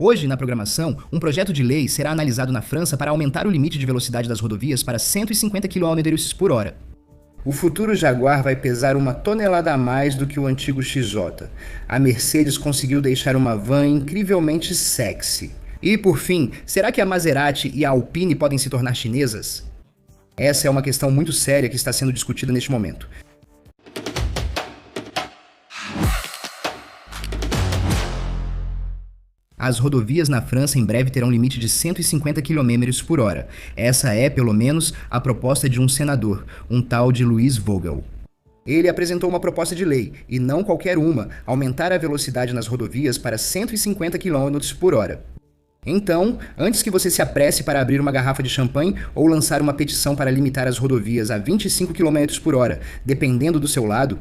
Hoje, na programação, um projeto de lei será analisado na França para aumentar o limite de velocidade das rodovias para 150 km por hora. O futuro Jaguar vai pesar 1 tonelada a mais do que o antigo XJ. A Mercedes conseguiu deixar uma van incrivelmente sexy. E, por fim, será que a Maserati e a Alpine podem se tornar chinesas? Essa é uma questão muito séria que está sendo discutida neste momento. As rodovias na França em breve terão limite de 150 km por hora. Essa é, pelo menos, a proposta de um senador, um tal de Louis Vogel. Ele apresentou uma proposta de lei, e não qualquer uma, aumentar a velocidade nas rodovias para 150 km por hora. Então, antes que você se apresse para abrir uma garrafa de champanhe ou lançar uma petição para limitar as rodovias a 25 km por hora, dependendo do seu lado,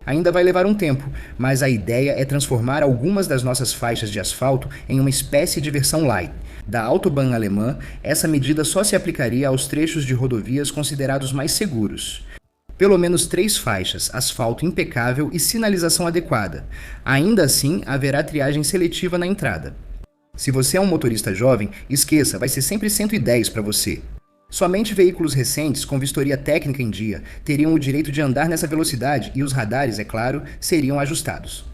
ainda vai levar um tempo, mas a ideia é transformar algumas das nossas faixas de asfalto em uma espécie de versão light. Da Autobahn alemã, essa medida só se aplicaria aos trechos de rodovias considerados mais seguros. Pelo menos 3 faixas, asfalto impecável e sinalização adequada. Ainda assim, haverá triagem seletiva na entrada. Se você é um motorista jovem, esqueça, vai ser sempre 110 para você. Somente veículos recentes, com vistoria técnica em dia, teriam o direito de andar nessa velocidade e os radares, é claro, seriam ajustados.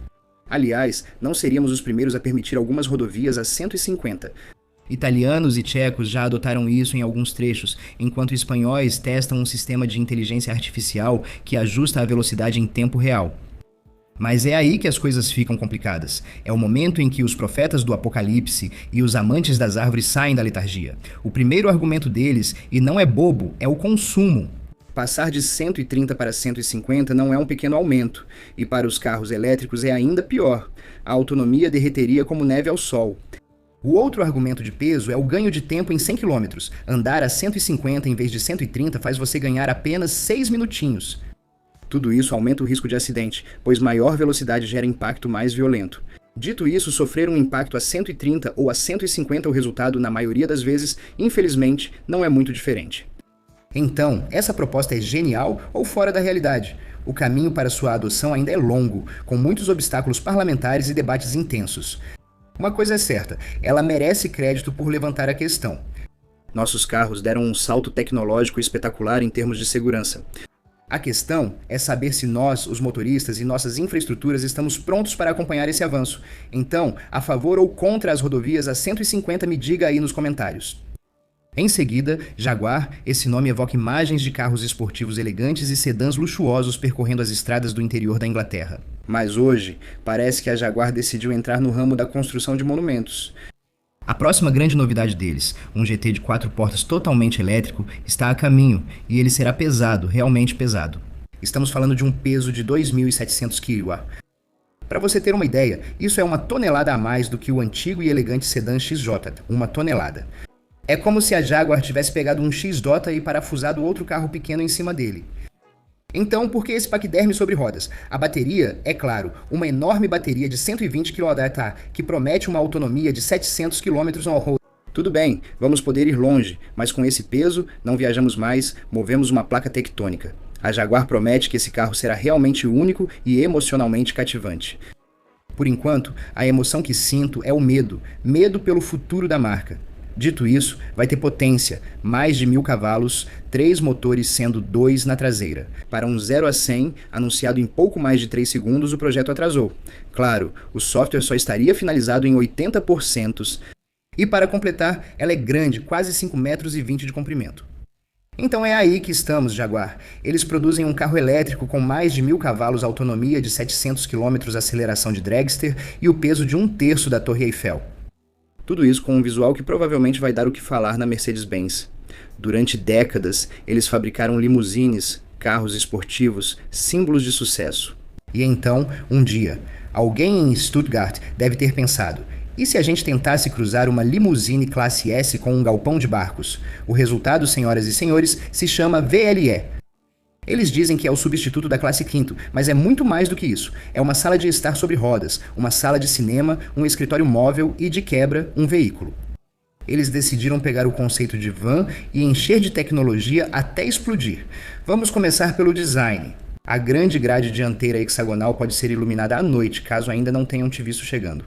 Aliás, não seríamos os primeiros a permitir algumas rodovias a 150. Italianos e tchecos já adotaram isso em alguns trechos, enquanto espanhóis testam um sistema de inteligência artificial que ajusta a velocidade em tempo real. Mas é aí que as coisas ficam complicadas. É o momento em que os profetas do Apocalipse e os amantes das árvores saem da letargia. O primeiro argumento deles, e não é bobo, é o consumo. Passar de 130 para 150 não é um pequeno aumento, e para os carros elétricos é ainda pior. A autonomia derreteria como neve ao sol. O outro argumento de peso é o ganho de tempo em 100 km. Andar a 150 em vez de 130 faz você ganhar apenas 6 minutinhos. Tudo isso aumenta o risco de acidente, pois maior velocidade gera impacto mais violento. Dito isso, sofrer um impacto a 130 ou a 150 o resultado, na maioria das vezes, infelizmente, não é muito diferente. Então, essa proposta é genial ou fora da realidade? O caminho para sua adoção ainda é longo, com muitos obstáculos parlamentares e debates intensos. Uma coisa é certa, ela merece crédito por levantar a questão. Nossos carros deram um salto tecnológico espetacular em termos de segurança. A questão é saber se nós, os motoristas e nossas infraestruturas estamos prontos para acompanhar esse avanço. Então, a favor ou contra as rodovias a 150, me diga aí nos comentários. Em seguida, Jaguar, esse nome evoca imagens de carros esportivos elegantes e sedãs luxuosos percorrendo as estradas do interior da Inglaterra. Mas hoje, parece que a Jaguar decidiu entrar no ramo da construção de monumentos. A próxima grande novidade deles, um GT de 4 portas totalmente elétrico, está a caminho e ele será pesado, realmente pesado. Estamos falando de um peso de 2.700 kg. Para você ter uma ideia, isso é 1 tonelada a mais do que o antigo e elegante sedã XJ, 1 tonelada. É como se a Jaguar tivesse pegado um XJ e parafusado outro carro pequeno em cima dele. Então, por que esse paquiderme sobre rodas? A bateria, é claro, uma enorme bateria de 120 kWh, que promete uma autonomia de 700 km ao rodo. Tudo bem, vamos poder ir longe, mas com esse peso, não viajamos mais, movemos uma placa tectônica. A Jaguar promete que esse carro será realmente único e emocionalmente cativante. Por enquanto, a emoção que sinto é o medo pelo futuro da marca. Dito isso, vai ter potência, mais de 1.000 cavalos, 3 motores sendo 2 na traseira. Para um 0 a 100, anunciado em pouco mais de 3 segundos, o projeto atrasou. Claro, o software só estaria finalizado em 80%. E para completar, ela é grande, quase 5,20 metros de comprimento. Então é aí que estamos, Jaguar. Eles produzem um carro elétrico com mais de 1.000 cavalos, autonomia de 700 km, aceleração de dragster e o peso de 1/3 da Torre Eiffel. Tudo isso com um visual que provavelmente vai dar o que falar na Mercedes-Benz. Durante décadas, eles fabricaram limusines, carros esportivos, símbolos de sucesso. E então, um dia, alguém em Stuttgart deve ter pensado: e se a gente tentasse cruzar uma limusine classe S com um galpão de barcos? O resultado, senhoras e senhores, se chama VLE. Eles dizem que é o substituto da classe quinto, mas é muito mais do que isso. É uma sala de estar sobre rodas, uma sala de cinema, um escritório móvel e, de quebra, um veículo. Eles decidiram pegar o conceito de van e encher de tecnologia até explodir. Vamos começar pelo design. A grande grade dianteira hexagonal pode ser iluminada à noite, caso ainda não tenham te visto chegando.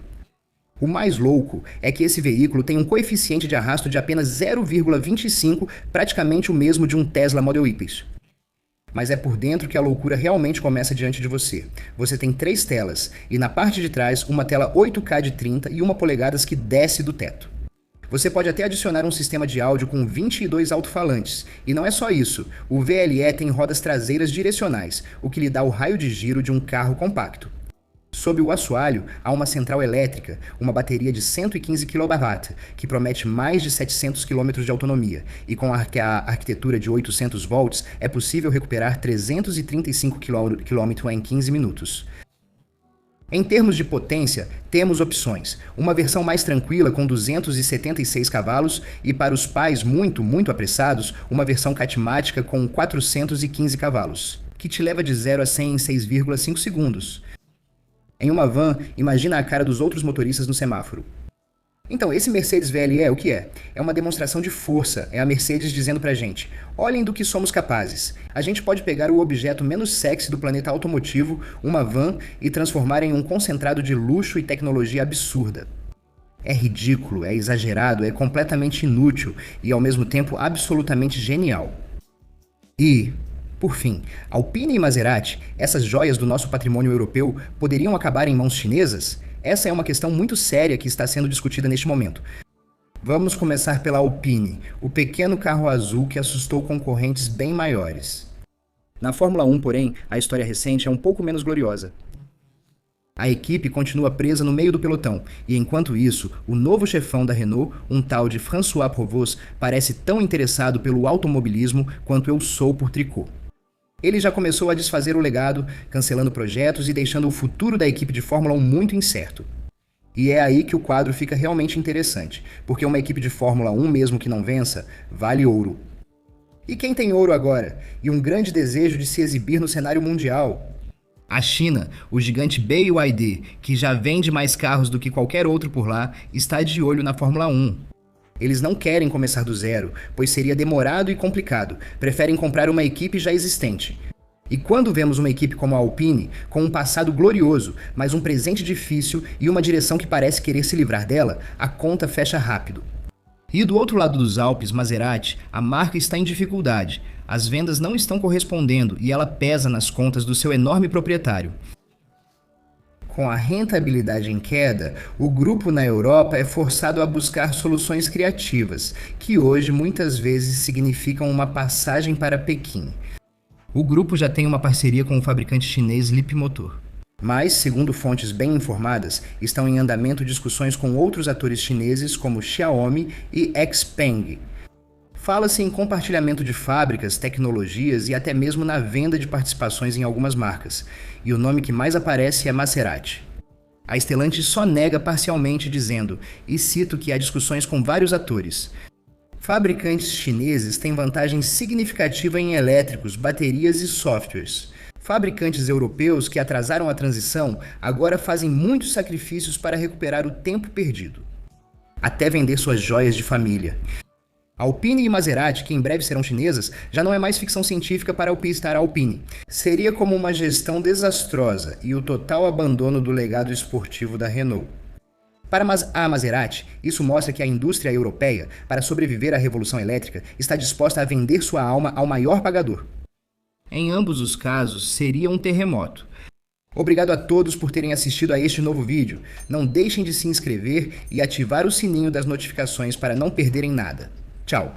O mais louco é que esse veículo tem um coeficiente de arrasto de apenas 0,25, praticamente o mesmo de um Tesla Model Y. Mas é por dentro que a loucura realmente começa diante de você. Você tem 3 telas, e na parte de trás uma tela 8K de 30 e 1 polegadas que desce do teto. Você pode até adicionar um sistema de áudio com 22 alto-falantes. E não é só isso, o VLE tem rodas traseiras direcionais, o que lhe dá o raio de giro de um carro compacto. Sob o assoalho, há uma central elétrica, uma bateria de 115 kW, que promete mais de 700 km de autonomia, e com a arquitetura de 800 volts, é possível recuperar 335 km em 15 minutos. Em termos de potência, temos opções. Uma versão mais tranquila com 276 cavalos e, para os pais muito apressados, uma versão catmática com 415 cavalos, que te leva de 0 a 100 em 6,5 segundos. Em uma van, imagina a cara dos outros motoristas no semáforo. Então, esse Mercedes VLE o que é? É uma demonstração de força, é a Mercedes dizendo pra gente: olhem do que somos capazes. A gente pode pegar o objeto menos sexy do planeta automotivo, uma van, e transformar em um concentrado de luxo e tecnologia absurda. É ridículo, é exagerado, é completamente inútil e, ao mesmo tempo, absolutamente genial. E, por fim, Alpine e Maserati, essas joias do nosso patrimônio europeu, poderiam acabar em mãos chinesas? Essa é uma questão muito séria que está sendo discutida neste momento. Vamos começar pela Alpine, o pequeno carro azul que assustou concorrentes bem maiores. Na Fórmula 1, porém, a história recente é um pouco menos gloriosa. A equipe continua presa no meio do pelotão, e enquanto isso, o novo chefão da Renault, um tal de François Provost, parece tão interessado pelo automobilismo quanto eu sou por tricô. Ele já começou a desfazer o legado, cancelando projetos e deixando o futuro da equipe de Fórmula 1 muito incerto. E é aí que o quadro fica realmente interessante, porque uma equipe de Fórmula 1, mesmo que não vença, vale ouro. E quem tem ouro agora? E um grande desejo de se exibir no cenário mundial? A China, o gigante BYD, que já vende mais carros do que qualquer outro por lá, está de olho na Fórmula 1. Eles não querem começar do zero, pois seria demorado e complicado, preferem comprar uma equipe já existente. E quando vemos uma equipe como a Alpine, com um passado glorioso, mas um presente difícil e uma direção que parece querer se livrar dela, a conta fecha rápido. E do outro lado dos Alpes, Maserati, a marca está em dificuldade. As vendas não estão correspondendo e ela pesa nas contas do seu enorme proprietário. Com a rentabilidade em queda, o grupo na Europa é forçado a buscar soluções criativas, que hoje muitas vezes significam uma passagem para Pequim. O grupo já tem uma parceria com o fabricante chinês Leapmotor. Mas, segundo fontes bem informadas, estão em andamento discussões com outros atores chineses como Xiaomi e Xpeng. Fala-se em compartilhamento de fábricas, tecnologias e até mesmo na venda de participações em algumas marcas, e o nome que mais aparece é Maserati. A Stellantis só nega parcialmente dizendo, e cito que há discussões com vários atores: fabricantes chineses têm vantagem significativa em elétricos, baterias e softwares. Fabricantes europeus que atrasaram a transição agora fazem muitos sacrifícios para recuperar o tempo perdido. Até vender suas joias de família. Alpine e Maserati, que em breve serão chinesas, já não é mais ficção científica para alpistar a Alpine. Seria como uma gestão desastrosa e o total abandono do legado esportivo da Renault. Para a Maserati, isso mostra que a indústria europeia, para sobreviver à revolução elétrica, está disposta a vender sua alma ao maior pagador. Em ambos os casos, seria um terremoto. Obrigado a todos por terem assistido a este novo vídeo. Não deixem de se inscrever e ativar o sininho das notificações para não perderem nada. Tchau!